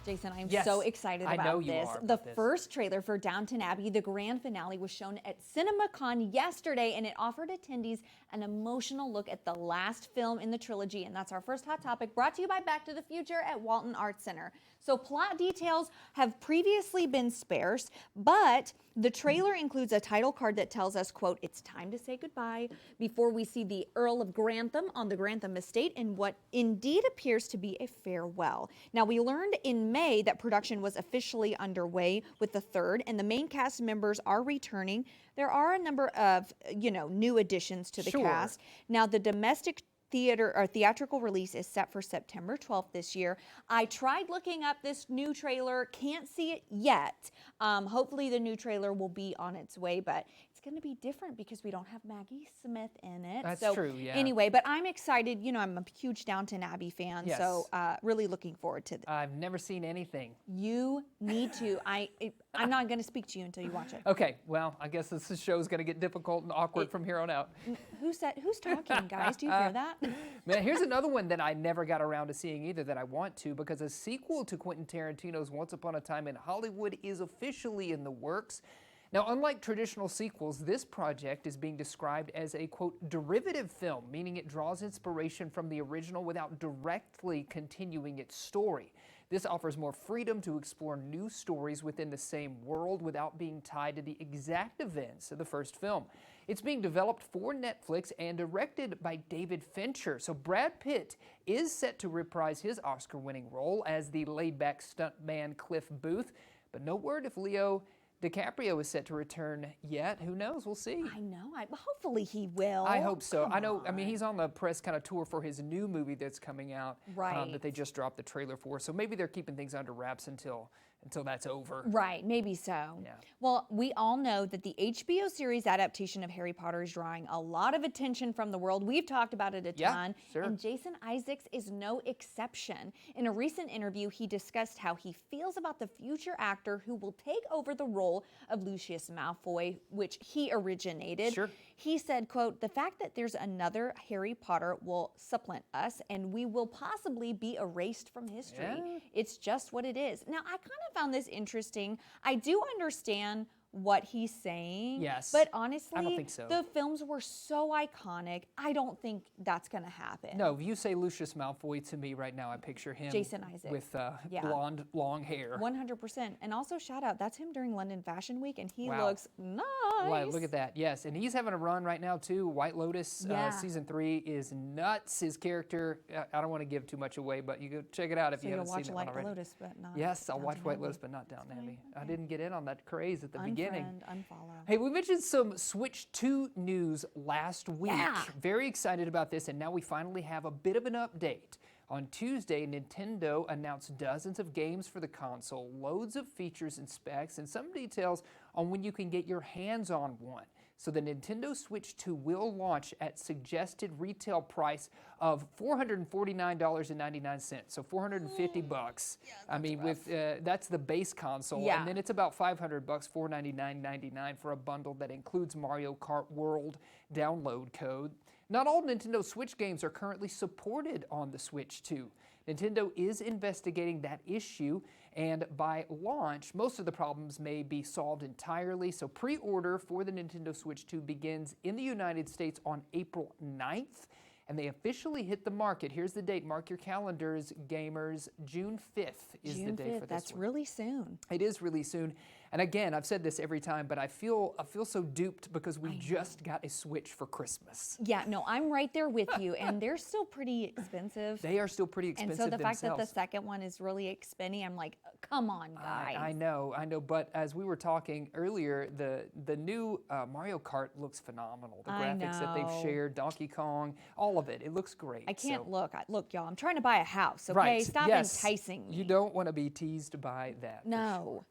Jason, I'm Yes, so excited I about know you this. are The about this. first trailer for Downton Abbey, the grand finale, was shown at CinemaCon yesterday, and it offered attendees an emotional look at the last film in the trilogy. And that's our first hot topic, brought to you by Back to the Future at Walton Arts Center. So plot details have previously been sparse, but the trailer includes a title card that tells us, quote, "It's time to say goodbye," before we see the Earl of Grantham on the Grantham estate in what indeed appears to be a farewell. Now, we learned in May that production was officially underway with the third, and the main cast members are returning. There are a number of, new additions to the Sure. cast. Now, the domestic theater or theatrical release is set for September 12th this year. I tried looking up this new trailer, can't see it yet. Hopefully the new trailer will be on its way, but it's going to be different because we don't have Maggie Smith in it. That's so true, yeah. Anyway, but I'm excited. I'm a huge Downton Abbey fan, Yes. so really looking forward to this. I've never seen anything. You need to. I'm not going to speak to you until you watch it. Okay, well, I guess this show is going to get difficult and awkward from here on out. Who's talking, guys? Do you hear that? Man, here's another one that I never got around to seeing either that I want to, because a sequel to Quentin Tarantino's Once Upon a Time in Hollywood is officially in the works. Now, unlike traditional sequels, this project is being described as a, quote, derivative film, meaning it draws inspiration from the original without directly continuing its story. This offers more freedom to explore new stories within the same world without being tied to the exact events of the first film. It's being developed for Netflix and directed by David Fincher. So Brad Pitt is set to reprise his Oscar-winning role as the laid-back stuntman Cliff Booth, but no word if Leo DiCaprio is set to return yet. Who knows? We'll see. I know. Hopefully he will. I hope so. Come I know. on. I mean, he's on the press kind of tour for his new movie that's coming out. Right. That they just dropped the trailer for. So maybe they're keeping things under wraps until that's over. Right, maybe so. Yeah. Well, we all know that the HBO series adaptation of Harry Potter is drawing a lot of attention from the world. We've talked about it a ton. Sure. And Jason Isaacs is no exception. In a recent interview, he discussed how he feels about the future actor who will take over the role of Lucius Malfoy, which he originated. Sure. He said, quote, "The fact that there's another Harry Potter will supplant us and we will possibly be erased from history. Yeah. It's just what it is." Now, I kind of found this interesting. I do understand what he's saying. Yes. But honestly, I don't think so. the films were so iconic. I don't think that's going to happen. No, if you say Lucius Malfoy to me right now, I picture him Jason Isaacs. with Yeah. blonde, long hair. 100%. And also, shout out, that's him during London Fashion Week, and he Wow. looks nice. Wow, look at that. Yes, and he's having a run right now too. White Lotus Yeah. season 3 is nuts. His character, I don't want to give too much away, but you go check it out if So you you'll haven't watch seen it Like already. Lotus, but not. Yes, I'll watch Downton White Abbey. Lotus, but not Downton Abbey. I Okay. didn't get in on that craze at the beginning. Unfriend, unfollow. Hey, we mentioned some Switch 2 news last week. Yeah. Very excited about this, and now we finally have a bit of an update. On Tuesday, Nintendo announced dozens of games for the console, loads of features and specs, and some details on when you can get your hands on one. So the Nintendo Switch 2 will launch at suggested retail price of $449.99, so $450. I mean, with that's the base console, Yeah. and then it's about $500, $499.99 for a bundle that includes Mario Kart World download code. Not all Nintendo Switch games are currently supported on the Switch 2. Nintendo is investigating that issue, and by launch, most of the problems may be solved entirely. So pre-order for the Nintendo Switch 2 begins in the United States on April 9th, and they officially hit the market. Here's the date. Mark your calendars, gamers. June 5th is the June day 5th, for this that's one. really soon. It is really soon. And again, I've said this every time, but I feel so duped because we just got a Switch for Christmas. Yeah, no, I'm right there with you, and they're still pretty expensive. They are still pretty expensive And so the fact that the themselves. second one is really expensive, I'm like, come on, guys. I know. But as we were talking earlier, the new Mario Kart looks phenomenal. The I graphics that they've know. shared, Donkey Kong, all of it. It looks great. I can't So- look. Look, y'all, I'm trying to buy a house, okay? Right. Stop yes. enticing me. You don't want to be teased by that. for No.